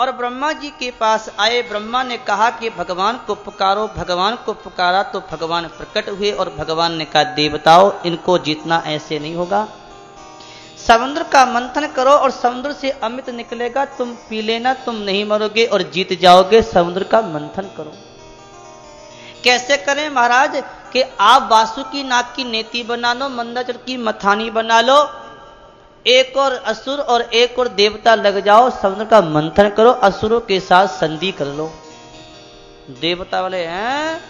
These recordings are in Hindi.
और ब्रह्मा जी के पास आए। ब्रह्मा ने कहा कि भगवान को पुकारो। भगवान को पुकारा तो भगवान प्रकट हुए और भगवान ने कहा, देवताओं इनको जीतना ऐसे नहीं होगा, समुद्र का मंथन करो और समुद्र से अमृत निकलेगा, तुम पी लेना, तुम नहीं मरोगे और जीत जाओगे। समुद्र का मंथन करो। कैसे करें महाराज? कि आप वासुकी नाग की नेति बना लो, मंदाचल की मथानी बना लो, एक और असुर और एक और देवता लग जाओ, समुद्र का मंथन करो, असुरों के साथ संधि कर लो। देवता वाले हैं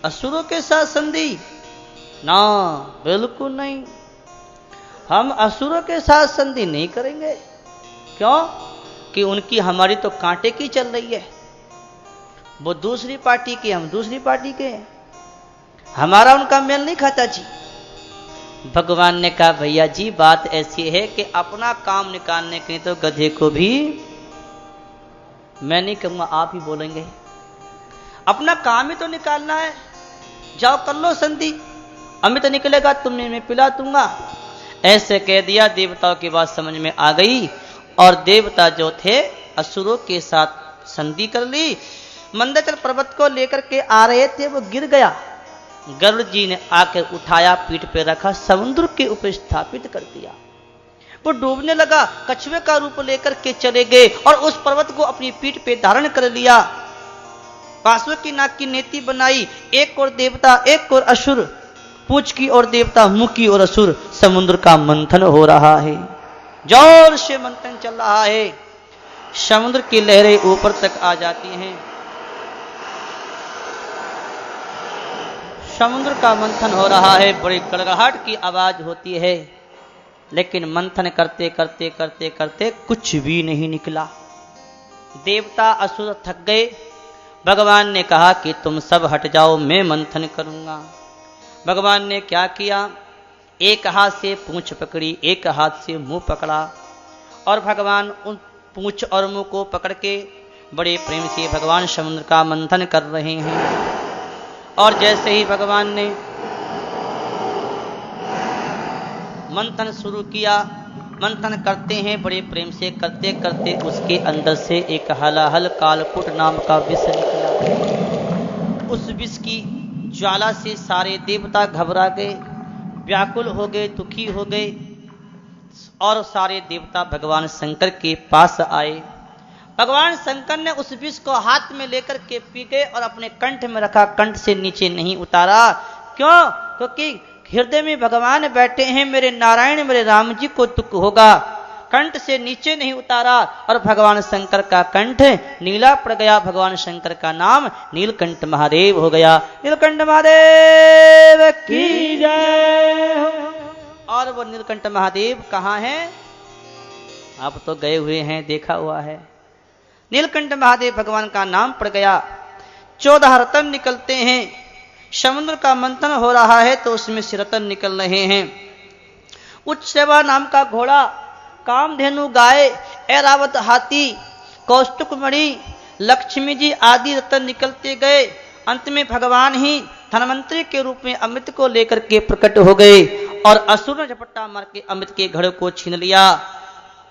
असुरों के साथ संधि? ना, बिल्कुल नहीं, हम असुरों के साथ संधि नहीं करेंगे। क्यों? कि उनकी हमारी तो कांटे की चल रही है, वो दूसरी पार्टी के, हम दूसरी पार्टी के, हमारा उनका मेल नहीं खाता जी। भगवान ने कहा, भैया जी बात ऐसी है कि अपना काम निकालने के लिए तो गधे को भी मैं नहीं कहूंगा, आप ही बोलेंगे। अपना काम ही तो निकालना है, जाओ कर लो संधि, अमृत निकलेगा, तुमने मैं पिला दूंगा। ऐसे कह दिया। देवताओं की बात समझ में आ गई और देवता जो थे असुरों के साथ संधि कर ली। मंदचल पर्वत को लेकर के आ रहे थे, वो गिर गया। गरुड़ जी ने आकर उठाया, पीठ पे रखा, समुद्र के ऊपर स्थापित कर दिया। वो डूबने लगा, कछुए का रूप लेकर के चले गए और उस पर्वत को अपनी पीठ पे धारण कर लिया। वासुकी नाग की नेति बनाई, एक और देवता एक और असुर, पूंछ की और देवता, मुंह की और असुर। समुद्र का मंथन हो रहा है, जोर से मंथन चल रहा है। समुद्र की लहरें ऊपर तक आ जाती हैं। समुद्र का मंथन हो रहा है, बड़ी गड़गड़ाहट की आवाज होती है, लेकिन मंथन करते करते करते करते कुछ भी नहीं निकला। देवता असुर थक गए। भगवान ने कहा कि तुम सब हट जाओ, मैं मंथन करूंगा। भगवान ने क्या किया? एक हाथ से पूंछ पकड़ी, एक हाथ से मुंह पकड़ा और भगवान उन पूंछ और मुंह को पकड़ के बड़े प्रेम से भगवान समुद्र का मंथन कर रहे हैं। और जैसे ही भगवान ने मंथन शुरू किया, मंथन करते हैं बड़े प्रेम से, करते करते उसके अंदर से एक हलाहल कालकूट नाम का विष निकला। उस विष की ज्वाला से सारे देवता घबरा गए, व्याकुल हो गए, दुखी हो गए और सारे देवता भगवान शंकर के पास आए। भगवान शंकर ने उस विष को हाथ में लेकर के पी गए और अपने कंठ में रखा, कंठ से नीचे नहीं उतारा। क्यों? क्योंकि हृदय में भगवान बैठे हैं, मेरे नारायण मेरे राम जी को दुख होगा। कंठ से नीचे नहीं उतारा और भगवान शंकर का कंठ नीला पड़ गया। भगवान शंकर का नाम नीलकंठ महादेव हो गया। नीलकंठ महादेव की जय। और वो नीलकंठ महादेव कहाँ हैं? आप तो गए हुए हैं, देखा हुआ है। नीलकंठ महादेव भगवान का नाम पड़ गया। 14 रतन निकलते हैं। समुद्र का मंथन हो रहा है तो उसमें से रतन निकल रहे हैं। उच्चसेवा नाम का घोड़ा, कामधेनु गाय, ऐरावत हाथी, कौस्तुक मणि, लक्ष्मी जी आदि रतन निकलते गए। अंत में भगवान ही धनवंतरी के रूप में अमृत को लेकर के प्रकट हो गए और असुर ने झपट्टा मार के अमृत के घड़े को छीन लिया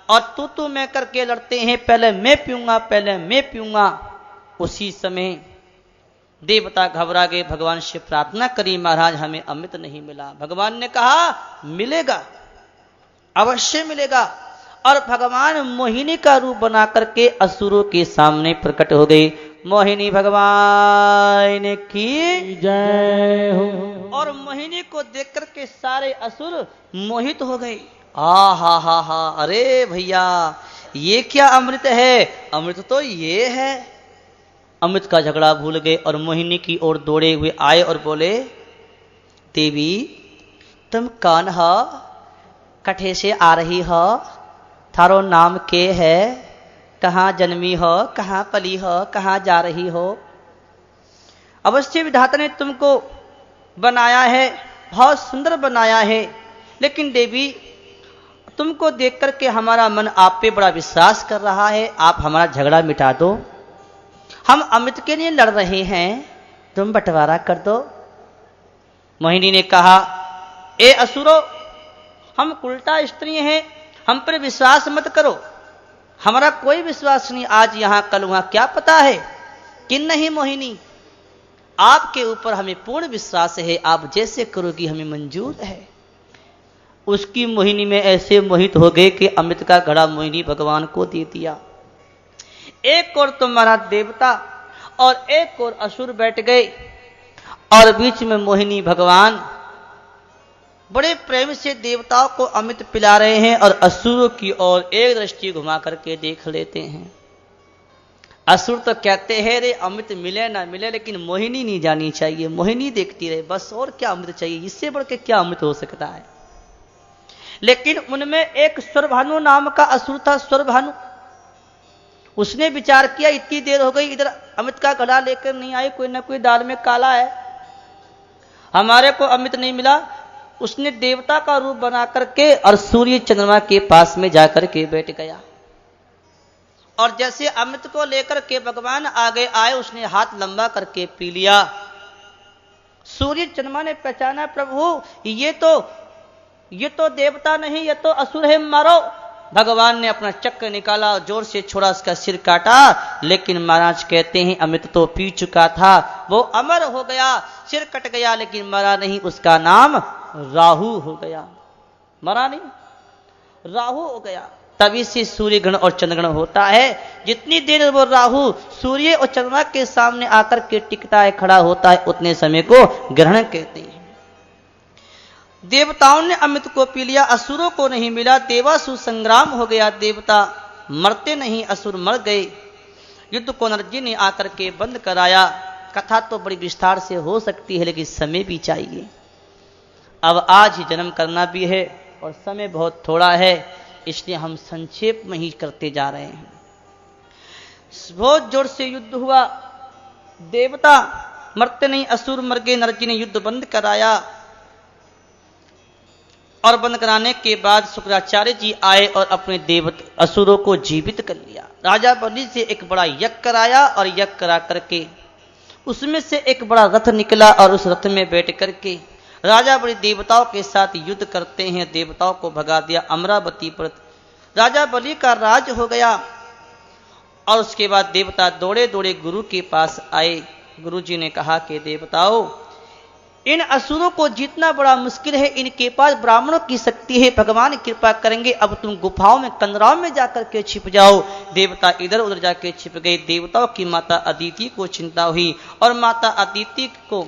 और तू मैं करके लड़ते हैं, पहले मैं पीऊंगा, पहले मैं पीऊंगा। उसी समय देवता घबरा गए, भगवान से प्रार्थना करी, महाराज हमें अमृत नहीं मिला। भगवान ने कहा मिलेगा, अवश्य मिलेगा। और भगवान मोहिनी का रूप बना करके असुरों के सामने प्रकट हो गई। मोहिनी भगवान की जय हो। और मोहिनी को देख करके सारे असुर मोहित हो गए। आ हा हा हा, अरे भैया ये क्या अमृत है? अमृत तो ये है। अमृत का झगड़ा भूल गए और मोहिनी की ओर दौड़े हुए आए और बोले, देवी तुम कौन हो? कठे से आ रही हो? थारो नाम के है? कहाँ जन्मी हो? कहाँ पली हो? कहाँ जा रही हो? अवश्य विधाता ने तुमको बनाया है, बहुत सुंदर बनाया है, लेकिन देवी तुमको देख करके हमारा मन आप पे बड़ा विश्वास कर रहा है, आप हमारा झगड़ा मिटा दो। हम अमृत के लिए लड़ रहे हैं, तुम बंटवारा कर दो। मोहिनी ने कहा, ए असुरो, हम उल्टा स्त्री हैं, हम पर विश्वास मत करो। हमारा कोई विश्वास नहीं, आज यहां कल वहां, क्या पता है कि नहीं मोहिनी, आपके ऊपर हमें पूर्ण विश्वास है, आप जैसे करोगी हमें मंजूर है। उसकी मोहिनी में ऐसे मोहित हो गए कि अमृत का घड़ा मोहिनी भगवान को दे दिया। एक और तुम्हारा देवता और एक और असुर बैठ गए और बीच में मोहिनी भगवान बड़े प्रेम से देवताओं को अमृत पिला रहे हैं और असुरों की ओर एक दृष्टि घुमा करके देख लेते हैं। असुर तो कहते हैं रे अमृत मिले ना मिले लेकिन मोहिनी नहीं जानी चाहिए, मोहिनी देखती रहे बस, और क्या अमृत चाहिए, इससे बढ़ के क्या अमृत हो सकता है। लेकिन उनमें एक स्वरभानु नाम का असुर था, स्वरभानु। उसने विचार किया इतनी देर हो गई, इधर अमृत का घड़ा लेकर नहीं आए, कोई ना कोई दाल में काला है, हमारे को अमृत नहीं मिला। उसने देवता का रूप बना करके और सूर्य चंद्रमा के पास में जाकर के बैठ गया और जैसे अमृत को लेकर के भगवान आगे आए, उसने हाथ लंबा करके पी लिया। सूर्य चंद्रमा ने पहचाना, प्रभु ये तो देवता नहीं, ये तो असुर है, मारो। भगवान ने अपना चक्र निकाला, जोर से छोड़ा, उसका सिर काटा। लेकिन महाराज कहते हैं अमृत तो पी चुका था, वो अमर हो गया, सिर कट गया लेकिन मरा नहीं, उसका नाम राहु हो गया। मरा नहीं, राहु हो गया। तभी से सूर्य ग्रहण और चंद्र ग्रहण होता है। जितनी देर वो राहु सूर्य और चंद्रमा के सामने आकर के टिकता है, खड़ा होता है, उतने समय को ग्रहण कहते हैं। देवताओं ने अमृत को पी लिया, असुरों को नहीं मिला। देवासुर संग्राम हो गया, देवता मरते नहीं, असुर मर गए। युद्ध को नरजी ने आकर के बंद कराया। कथा तो बड़ी विस्तार से हो सकती है लेकिन समय भी चाहिए। अब आज ही जन्म करना भी है और समय बहुत थोड़ा है, इसलिए हम संक्षेप में ही करते जा रहे हैं। बहुत जोर से युद्ध हुआ, देवता मरते नहीं, असुर मर गए। नरजी ने युद्ध बंद कराया और बंद कराने के बाद शुक्राचार्य जी आए और अपने असुरों को जीवित कर लिया। राजा बलि से एक बड़ा यज्ञ कराया और यज्ञ करा करके उसमें से एक बड़ा रथ निकला और उस रथ में बैठ करके राजा बलि देवताओं के साथ युद्ध करते हैं। देवताओं को भगा दिया अमरावती पर, राजा बलि का राज हो गया। और उसके बाद देवता दौड़े दौड़े गुरु के पास आए। गुरु जी ने कहा कि देवताओं, इन असुरों को जीतना बड़ा मुश्किल है, इनके पास ब्राह्मणों की शक्ति है, भगवान कृपा करेंगे, अब तुम गुफाओं में कंदराओं में जाकर के छिप जाओ। देवता इधर उधर जाके छिप गए। देवताओं की माता अदिति को चिंता हुई और माता अदिति को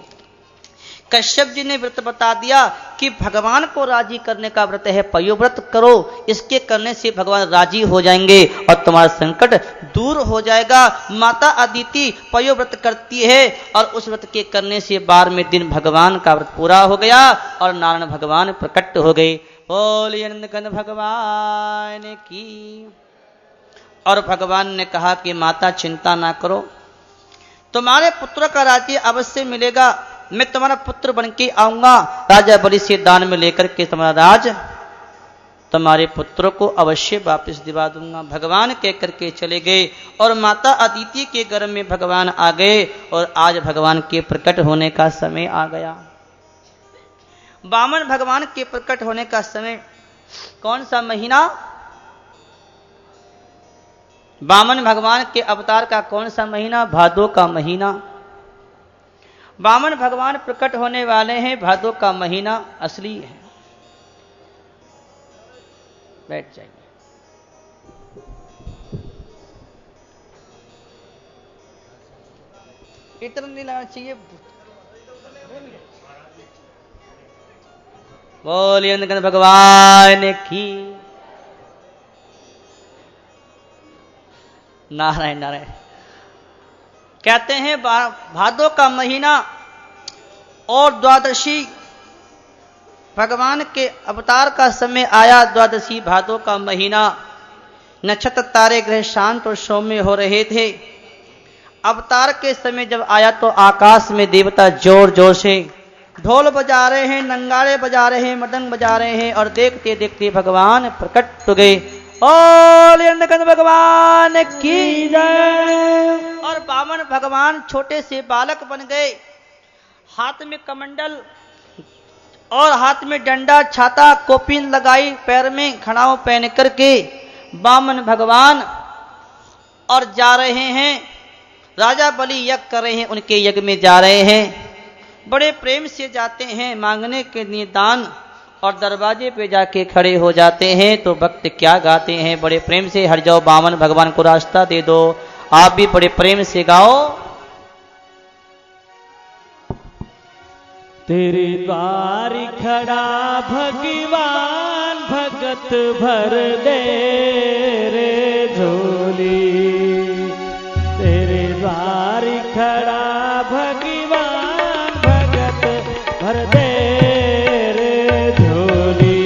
कश्यप जी ने व्रत बता दिया कि भगवान को राजी करने का व्रत है, पयोव्रत करो, इसके करने से भगवान राजी हो जाएंगे और तुम्हारा संकट दूर हो जाएगा। माता अदिति पयोव्रत करती है और उस व्रत के करने से 12वें दिन भगवान का व्रत पूरा हो गया और नारायण भगवान प्रकट हो गए। बोलिए नंदकंद भगवान की। और भगवान ने कहा कि माता चिंता ना करो, तुम्हारे पुत्र का राज्य अवश्य मिलेगा, मैं तुम्हारा पुत्र बन के आऊंगा, राजा बलि से दान में लेकर के तुम्हारा राज तुम्हारे पुत्र को अवश्य वापस दिवा दूंगा। भगवान कह करके चले गए और माता अदिति के गर्भ में भगवान आ गए और आज भगवान के प्रकट होने का समय आ गया। वामन भगवान के प्रकट होने का समय कौन सा महीना? वामन भगवान के अवतार का कौन सा महीना? भादो का महीना। वामन भगवान प्रकट होने वाले हैं, भादो का महीना असली है। बैठ जाइए। इतना नहीं लाना चाहिए। बोलिए नंदकंद भगवान की। नारायण नारायण। कहते हैं भादो का महीना और द्वादशी भगवान के अवतार का समय आया। द्वादशी भादो का महीना, नक्षत्र तारे ग्रह शांत और सौम्य हो रहे थे। अवतार के समय जब आया तो आकाश में देवता जोर जोर से ढोल बजा रहे हैं, नंगाड़े बजा रहे हैं, मृदंग बजा रहे हैं और देखते देखते भगवान प्रकट हो गए। और नंदकंद भगवान की जय। और वामन भगवान छोटे से बालक बन गए, हाथ में कमंडल और हाथ में डंडा, छाता, कोपिन लगाई, पैर में खड़ाऊ पहन करके वामन भगवान और जा रहे हैं, राजा बलि यज्ञ कर रहे हैं, उनके यज्ञ में जा रहे हैं, बड़े प्रेम से जाते हैं मांगने के लिए दान, और दरवाजे पे जाके खड़े हो जाते हैं। तो भक्त क्या गाते हैं बड़े प्रेम से, हट जाओ बामन भगवान को रास्ता दे दो। आप भी बड़े प्रेम से गाओ। तेरे द्वार खड़ा भगवान भगत भर दे रे झोली, तेरे द्वार खड़ा भगवान भगत भर दे रे झोली,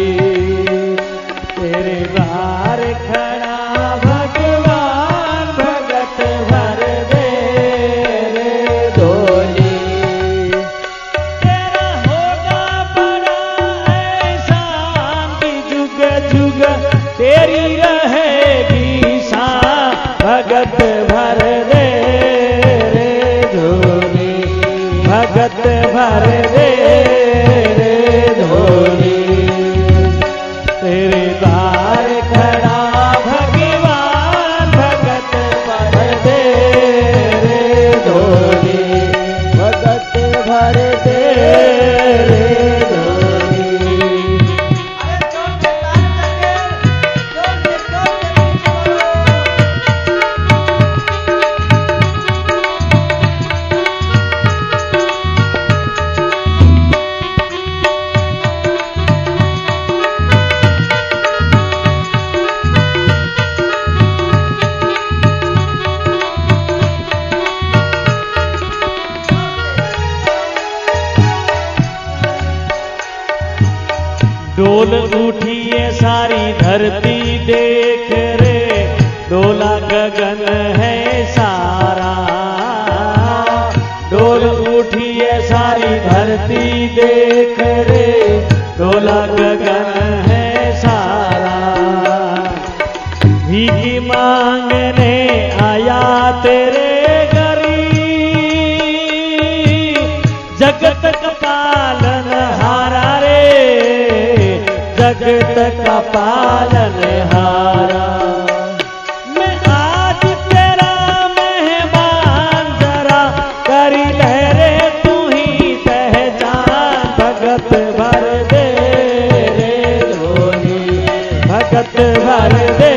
तेरे द्वार खड़ा भगवान भगत भर दे रे झोली। तेरी रहेगी शान भगत भर दे रे झोली, भगत भर दे रे झोली, तेरे द्वार खड़ा भगवान भगत भर दे रे झोली, भगत भर दे रे झोली। डोल उठी ये सारी धरती देख रे, डोला गगन है सारा, डोल उठी ये सारी धरती देख रे, डोला गगन है सारा। भीख मांगने आया तेरे गरीब, जगत का पालन हारा रे, जगत का पालन हारा। मैं आज तेरा मेहमान, जरा करी लहरे तू ही पहचान, भगत भर दे रे झोली, भगत भर दे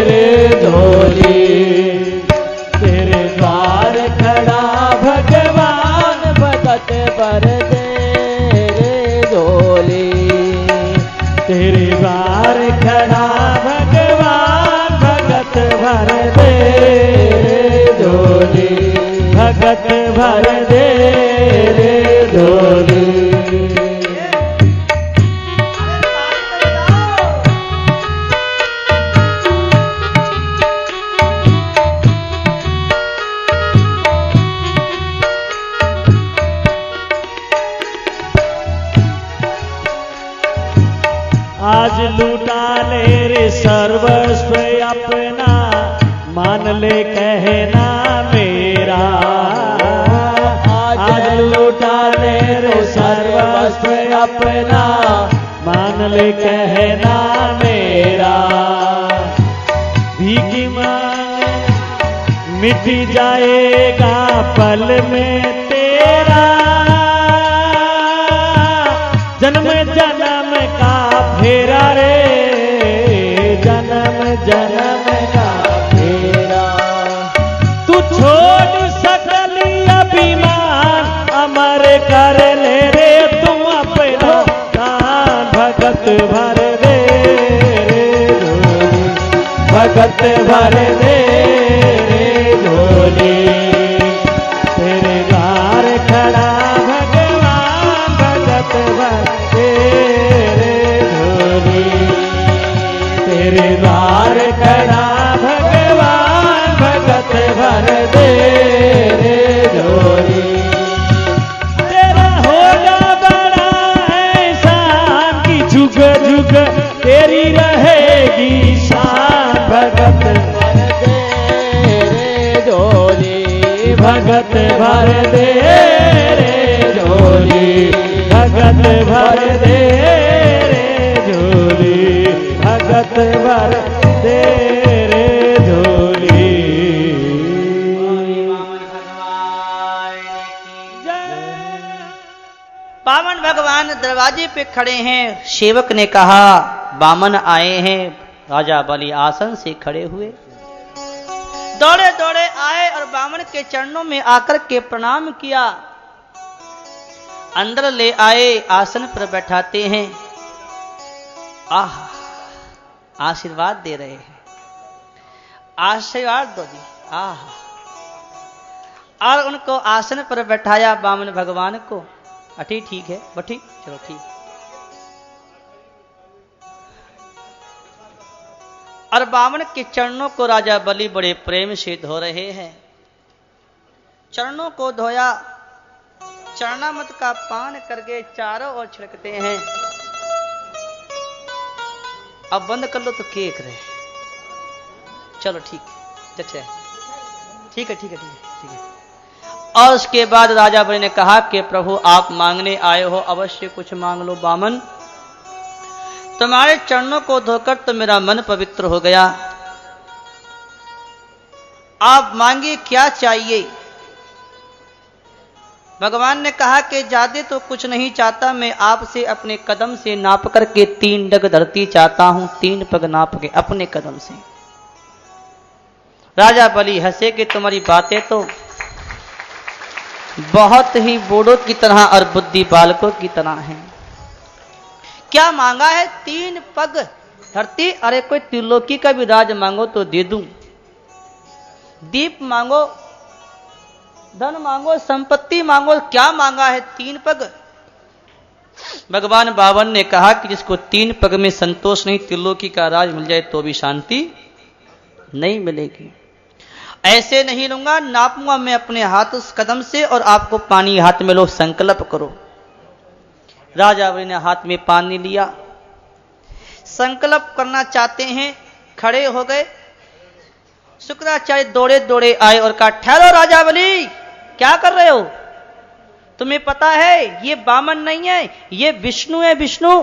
रे झोली, तेरे द्वार खड़ा भगवान भगत भर दे रे झोली, तेरे द्वार खड़ा भगवान भगत भर दे रे झोली, भगत भर दे रे झोली। आज लूटा ले रे सर्वस्व अपना, मान ले कहना मेरा, आज लूटा ले रे सर्वस्व अपना, मान ले कहना मेरा। भीख मांग मिट जाएगा पल में तेरा, जन्म जन्म का फेरा रे, जन्म जन्म का फेरा। तू छोड़ सकल अभिमान, अमर कर ले रे तुम अपना दान, भगत भर दे रे झोली, भगत भर दे रे झोली, तेरे द्वार खड़ा भगवान भगत भर दे रे झोली, तेरे द्वार खड़ा भगवान भगत भर दे रे झोली। तेरा होगा बड़ा एहसान की झुक झुक तेरी रहेगी शान, भगत भर दे रे झोली, भगत भर दे रे झोली, भगत भर दे रे झोली, भगत भर दे रे झोली। दरवाजे पे खड़े हैं। सेवक ने कहा बामन आए हैं। राजा बलि आसन से खड़े हुए, दौड़े दौड़े आए और बामन के चरणों में आकर के प्रणाम किया। अंदर ले आए, आसन पर बैठाते हैं। आह, आशीर्वाद दे रहे हैं, आशीर्वाद दो जी। आह, और उनको आसन पर बैठाया बामन भगवान को। अठी ठीक है बठी, चलो ठीक। और बामन के चरणों को राजा बलि बड़े प्रेम से धो रहे हैं। चरणों को धोया, चरणामृत का पान करके चारों ओर छिड़कते हैं। अब बंद कर लो तो केक रहे। चलो ठीक है, अच्छा ठीक है ठीक है ठीक है ठीक है। और उसके बाद राजा बलि ने कहा कि प्रभु आप मांगने आए हो, अवश्य कुछ मांग लो। बामन, तुम्हारे चरणों को धोकर तो मेरा मन पवित्र हो गया। आप मांगिए क्या चाहिए। भगवान ने कहा कि ज्यादा तो कुछ नहीं चाहता, मैं आपसे अपने कदम से नाप करके 3 डग धरती चाहता हूं, 3 पग नाप के अपने कदम से। राजा बलि हंसे कि तुम्हारी बातें तो बहुत ही बूढ़ों की तरह और बुद्धि बालकों की तरह हैं। क्या मांगा है? 3 पग धरती। अरे कोई त्रिलोकी का भी राज मांगो तो दे दूं, दीप मांगो, धन मांगो, संपत्ति मांगो, क्या मांगा है? 3 पग। भगवान बावन ने कहा कि जिसको 3 पग में संतोष नहीं, त्रिलोकी का राज मिल जाए तो भी शांति नहीं मिलेगी। ऐसे नहीं लूंगा, नापूंगा मैं अपने हाथ उस कदम से और आपको पानी हाथ में लो, संकल्प करो। राजा बलि ने हाथ में पानी लिया, संकल्प करना चाहते हैं, खड़े हो गए। शुक्राचार्य दौड़े दौड़े आए और कहा ठहरो राजा बलि, क्या कर रहे हो? तुम्हें पता है ये बामन नहीं है, ये विष्णु है। विष्णु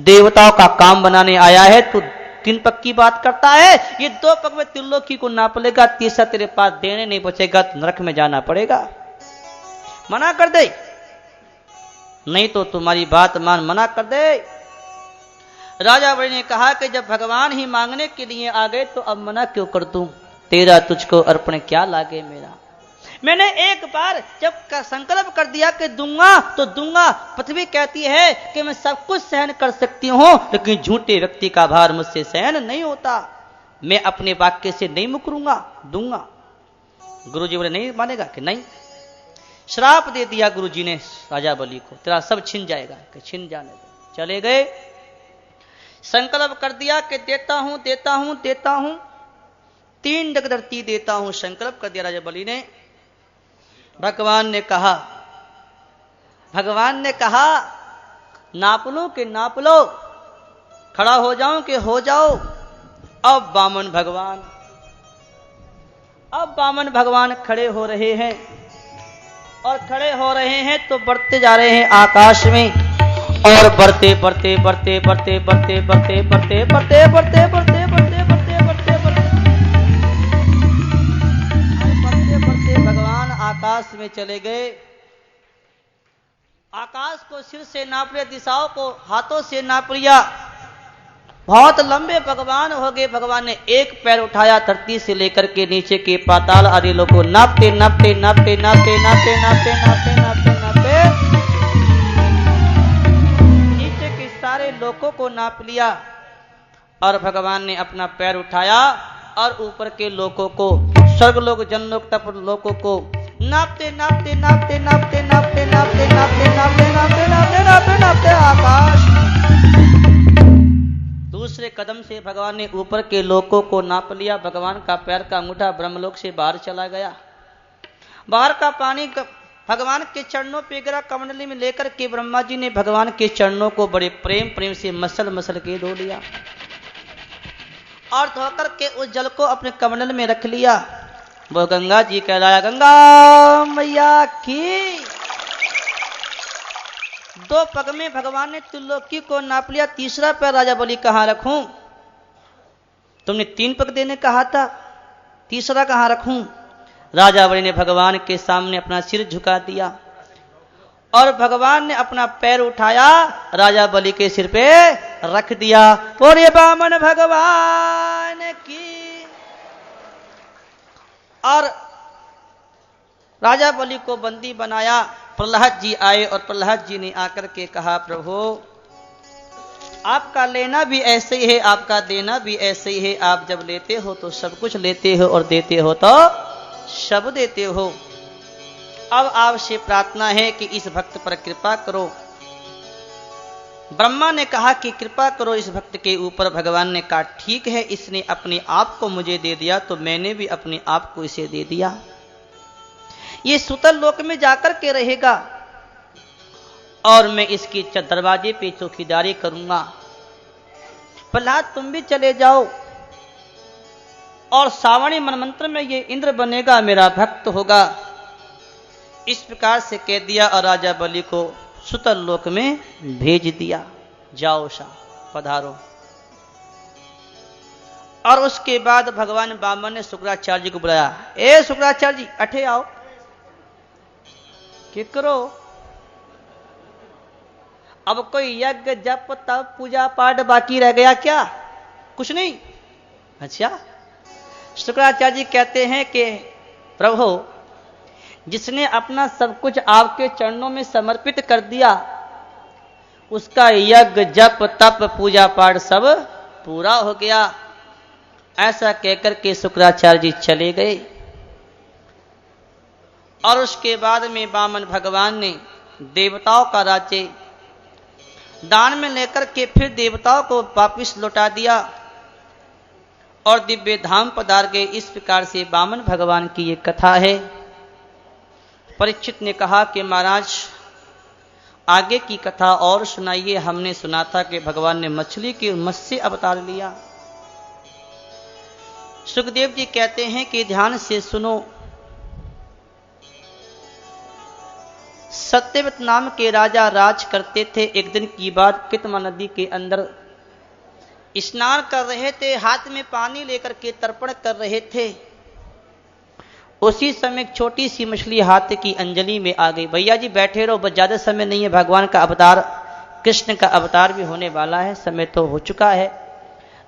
देवताओं का काम बनाने आया है, तो 3 पग की बात करता है। ये 2 पग में त्रिलोकी को नाप लेगा, तीसरा तेरे पास देने नहीं बचेगा, तो नरक में जाना पड़ेगा। मना कर दे, नहीं तो तुम्हारी बात मान, मना कर दे। राजा बलि ने कहा कि जब भगवान ही मांगने के लिए आ गए तो अब मना क्यों कर दूं? तेरा तुझको अर्पण क्या लागे मेरा। मैंने एक बार जब संकल्प कर दिया कि दूंगा तो दूंगा। पृथ्वी कहती है कि मैं सब कुछ सहन कर सकती हूं, लेकिन झूठे व्यक्ति का भार मुझसे सहन नहीं होता। मैं अपने वाक्य से नहीं मुकरूंगा, दूंगा। गुरुजी बोले नहीं मानेगा कि नहीं। श्राप दे दिया गुरुजी ने राजा बलि को, तेरा सब छिन जाएगा। कि छिन जाने दो। चले गए, संकल्प कर दिया कि देता हूं देता हूं देता हूं, 3 डग धरती देता हूं, संकल्प कर दिया राजा बलि ने। भगवान ने कहा नाप लो कि नाप लो, खड़ा हो जाऊं कि हो जाओ। अब बामन भगवान खड़े हो रहे हैं, और खड़े हो रहे हैं तो बढ़ते जा रहे हैं आकाश में, और बढ़ते बढ़ते बढ़ते बढ़ते बढ़ते बढ़ते बढ़ते बढ़ते बढ़ते बढ़ते बढ़ते बढ़ते बढ़ते बढ़ते भगवान आकाश में चले गए। आकाश को सिर से नाप लिया, दिशाओं को हाथों से नाप लिया। बहुत लंबे भगवान हो गए। भगवान ने एक पैर उठाया, धरती से लेकर के नीचे के पाताल आदि लोगों को नापते नापते नापते नापते नापते नापते नापते नापते नापते नीचे के सारे लोगों को नाप लिया। और भगवान ने अपना पैर उठाया और ऊपर के लोगों को, स्वर्ग लोक, जनलोक, तप लोगों को नापते नापते नापते नापते नापते नापते नापते नापते नापते नापते नापते नापते आकाश। दूसरे कदम से भगवान ने ऊपर के लोकों को नाप लिया। भगवान का पैर का अंगूठा ब्रह्मलोक से बाहर चला गया। बाहर का पानी भगवान के चरणों पे गिरा। कमंडली में लेकर के ब्रह्मा जी ने भगवान के चरणों को बड़े प्रेम प्रेम से मसल मसल के धो लिया, और धोकर के उस जल को अपने कमंडल में रख लिया। वो गंगा जी कहलाया। गंगा मैया की। 2 पग में भगवान ने त्रिलोकी को नाप लिया। तीसरा पैर राजा बलि कहां रखूं? तुमने 3 पग देने कहा था, तीसरा कहां रखूं? राजा बलि ने भगवान के सामने अपना सिर झुका दिया और भगवान ने अपना पैर उठाया, राजा बलि के सिर पे रख दिया। और ये बामन भगवान की। और राजा बलि को बंदी बनाया। प्रहलाद जी आए और प्रहलाद जी ने आकर के कहा, प्रभु आपका लेना भी ऐसे ही है, आपका देना भी ऐसे ही है। आप जब लेते हो तो सब कुछ लेते हो और देते हो तो सब देते हो। अब आपसे प्रार्थना है कि इस भक्त पर कृपा करो। ब्रह्मा ने कहा कि कृपा करो इस भक्त के ऊपर। भगवान ने कहा ठीक है, इसने अपने आप को मुझे दे दिया तो मैंने भी अपने आप को इसे दे दिया। ये सुतल लोक में जाकर के रहेगा और मैं इसकी दरवाजे पे चौकीदारी करूंगा। प्रहलाद तुम भी चले जाओ और सावणी मनमंत्र में ये इंद्र बनेगा, मेरा भक्त होगा। इस प्रकार से कह दिया और राजा बलि को सुतल लोक में भेज दिया। जाओ सा पधारो। और उसके बाद भगवान वामन ने शुक्राचार्य जी को बुलाया। ए शुक्राचार्य जी अठे आओ। क्या करो? अब कोई यज्ञ जप तप पूजा पाठ बाकी रह गया क्या? कुछ नहीं। अच्छा। शुक्राचार्य जी कहते हैं कि प्रभु जिसने अपना सब कुछ आपके चरणों में समर्पित कर दिया उसका यज्ञ जप तप पूजा पाठ सब पूरा हो गया। ऐसा कहकर के शुक्राचार्य जी चले गए। और उसके बाद में वामन भगवान ने देवताओं का राज्य दान में लेकर के फिर देवताओं को वापिस लौटा दिया और दिव्य धाम पधार गए। इस प्रकार से वामन भगवान की ये कथा है। परीक्षित ने कहा कि महाराज आगे की कथा और सुनाइए। हमने सुना था कि भगवान ने मछली के मत्स्य अवतार लिया। सुखदेव जी कहते हैं कि ध्यान से सुनो। सत्यवत नाम के राजा राज करते थे। एक दिन की बात, कितमा नदी के अंदर स्नान कर रहे थे, हाथ में पानी लेकर के तर्पण कर रहे थे। उसी समय एक छोटी सी मछली हाथ की अंजलि में आ गई। भैया जी बैठे रहो, बस ज्यादा समय नहीं है। भगवान का अवतार, कृष्ण का अवतार भी होने वाला है। समय तो हो चुका है,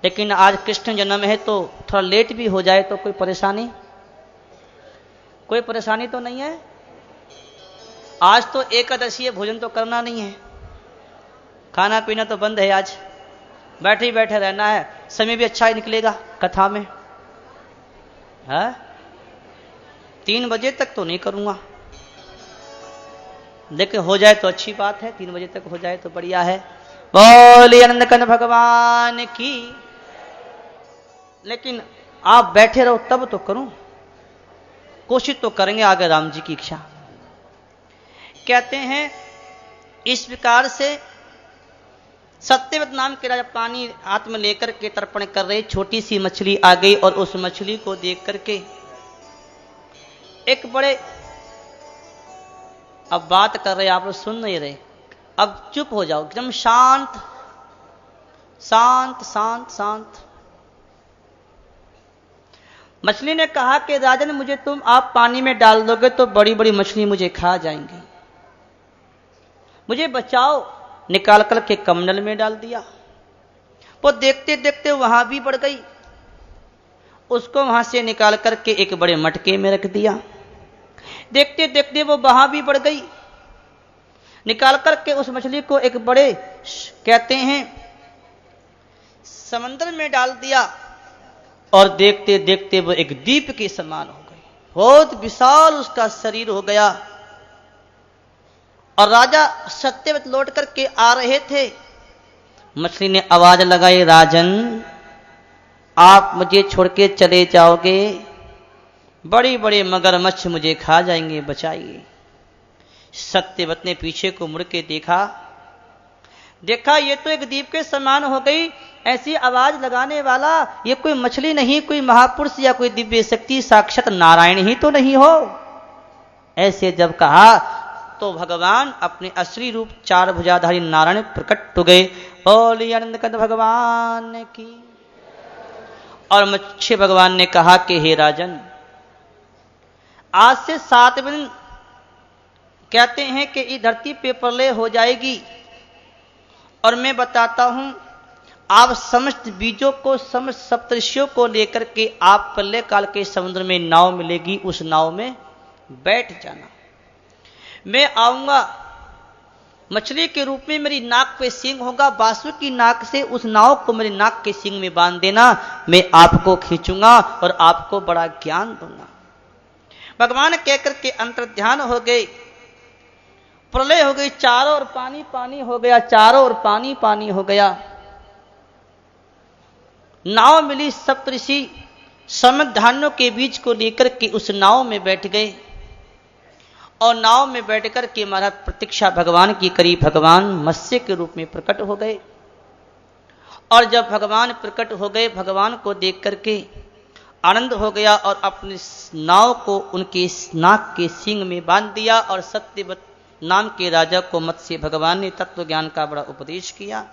लेकिन आज कृष्ण जन्म है तो थोड़ा लेट भी हो जाए तो कोई परेशानी? कोई परेशानी तो नहीं है। आज तो एकादशी है, भोजन तो करना नहीं है, खाना पीना तो बंद है। आज बैठे ही बैठे रहना है। समय भी अच्छा ही निकलेगा कथा में। है 3 बजे तक तो नहीं करूंगा, लेकिन हो जाए तो अच्छी बात है। 3 बजे तक हो जाए तो बढ़िया है। बोलिए आनंद कंद भगवान की। लेकिन आप बैठे रहो तब तो करूं, कोशिश तो करेंगे आगे राम जी की इच्छा। कहते हैं इस प्रकार से सत्यवत नाम के राजा पानी हाथ में लेकर के तर्पण कर रहे। छोटी सी मछली आ गई और उस मछली को देख करके एक बड़े, अब बात कर रहे आप लोग सुन नहीं रहे, अब चुप हो जाओ, एकदम शांत शांत शांत शांत। मछली ने कहा कि राजन मुझे तुम आप पानी में डाल दोगे तो बड़ी बड़ी मछली मुझे खा जाएंगी, मुझे बचाओ। निकाल कर के कमंडल में डाल दिया। वो देखते देखते वहां भी बढ़ गई। उसको वहां से निकाल करके एक बड़े मटके में रख दिया। देखते देखते वो वहां भी बढ़ गई। निकाल करके उस मछली को एक बड़े, कहते हैं, समंदर में डाल दिया। और देखते देखते वो एक दीप के समान हो गई। बहुत विशाल उसका शरीर हो गया। और राजा सत्यवत लौट करके आ रहे थे। मछली ने आवाज लगाई, राजन आप मुझे छोड़ के चले जाओगे, बड़ी बड़ी मगरमच्छ मुझे खा जाएंगे, बचाइए। सत्यवत ने पीछे को मुड़ के देखा ये तो एक दीप के समान हो गई। ऐसी आवाज लगाने वाला ये कोई मछली नहीं, कोई महापुरुष या कोई दिव्य शक्ति साक्षात नारायण ही तो नहीं हो। ऐसे जब कहा तो भगवान अपने असली रूप 4 भुजाधारी नारायण प्रकट हो गए। बोलिए आनंद कंद भगवान की। और मच्छी भगवान ने कहा कि हे राजन, आज से 7 दिन कहते हैं कि इस धरती पे प्रलय हो जाएगी और मैं बताता हूं, आप समस्त बीजों को, समस्त सप्तऋषियों को लेकर के आप प्रलय काल के समुद्र में नाव मिलेगी, उस नाव में बैठ जाना। मैं आऊंगा मछली के रूप में, मेरी नाक पे सींग होगा, बांसुरी की नाक से उस नाव को मेरी नाक के सींग में बांध देना, मैं आपको खींचूंगा और आपको बड़ा ज्ञान दूंगा। भगवान कहकर के अंतर्ध्यान हो गए, प्रलय हो गई, चारों ओर पानी पानी हो गया, चारों ओर पानी पानी हो गया। नाव मिली, सप्तऋषि समस्त धान्यों के बीज को लेकर के उस नाव में बैठ गए और नाव में बैठकर के महाराज प्रतीक्षा भगवान की करी। भगवान मत्स्य के रूप में प्रकट हो गए और जब भगवान प्रकट हो गए, भगवान को देख करके आनंद हो गया और अपनी नाव को उनके नाक के सींग में बांध दिया और सत्यवत नाम के राजा को मत्स्य भगवान ने तत्व ज्ञान का बड़ा उपदेश किया।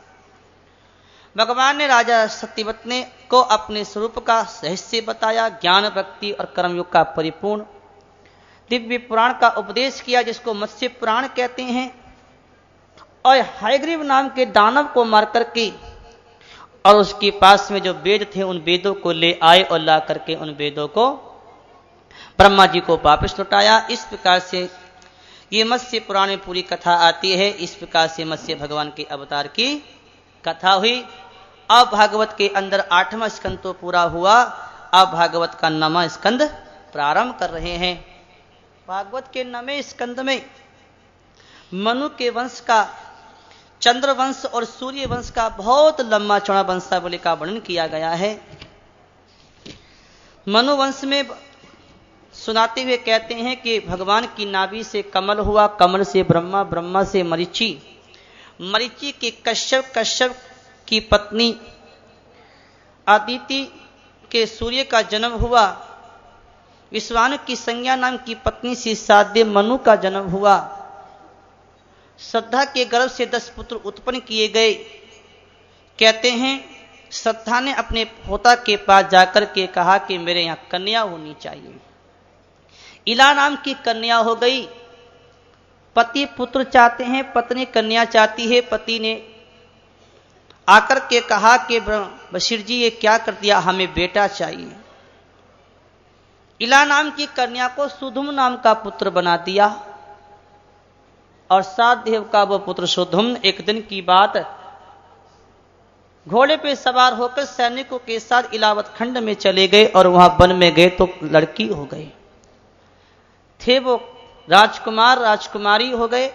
भगवान ने राजा सत्यवत ने को अपने स्वरूप का रहस्य बताया, ज्ञान भक्ति और कर्मयोग का परिपूर्ण दिव्य पुराण का उपदेश किया, जिसको मत्स्य पुराण कहते हैं। और हयग्रीव नाम के दानव को मार करके और उसके पास में जो वेद थे उन वेदों को ले आए और ला करके उन वेदों को ब्रह्मा जी को वापस लौटाया। इस प्रकार से ये मत्स्य पुराण में पूरी कथा आती है। इस प्रकार से मत्स्य भगवान के अवतार की कथा हुई। अब भागवत के अंदर 8वां स्कंद तो पूरा हुआ, अब भागवत का 9वां स्कंद प्रारंभ कर रहे हैं। भागवत के 9वें स्कंद में मनु के वंश का, चंद्र वंश और सूर्य वंश का बहुत लंबा चौड़ा वंशावली का वर्णन किया गया है। मनु वंश में सुनाते हुए कहते हैं कि भगवान की नाभि से कमल हुआ, कमल से ब्रह्मा, ब्रह्मा से मरीचि, मरीचि के कश्यप, कश्यप की पत्नी अदिति के सूर्य का जन्म हुआ, विश्वानु की संज्ञा नाम की पत्नी से साध्य मनु का जन्म हुआ, श्रद्धा के गर्भ से 10 पुत्र उत्पन्न किए गए। कहते हैं श्रद्धा ने अपने पोता के पास जाकर के कहा कि मेरे यहां कन्या होनी चाहिए। इला नाम की कन्या हो गई। पति पुत्र चाहते हैं, पत्नी कन्या चाहती है। पति ने आकर के कहा कि बशीर जी ये क्या कर दिया, हमें बेटा चाहिए। इला नाम की कन्या को सुधुम नाम का पुत्र बना दिया और साध्यदेव का वो पुत्र सुधुम एक दिन की बात घोड़े पे सवार होकर सैनिकों के साथ इलावत खंड में चले गए और वहां वन में गए तो लड़की हो गई। थे वो राजकुमार राजकुमारी हो गए।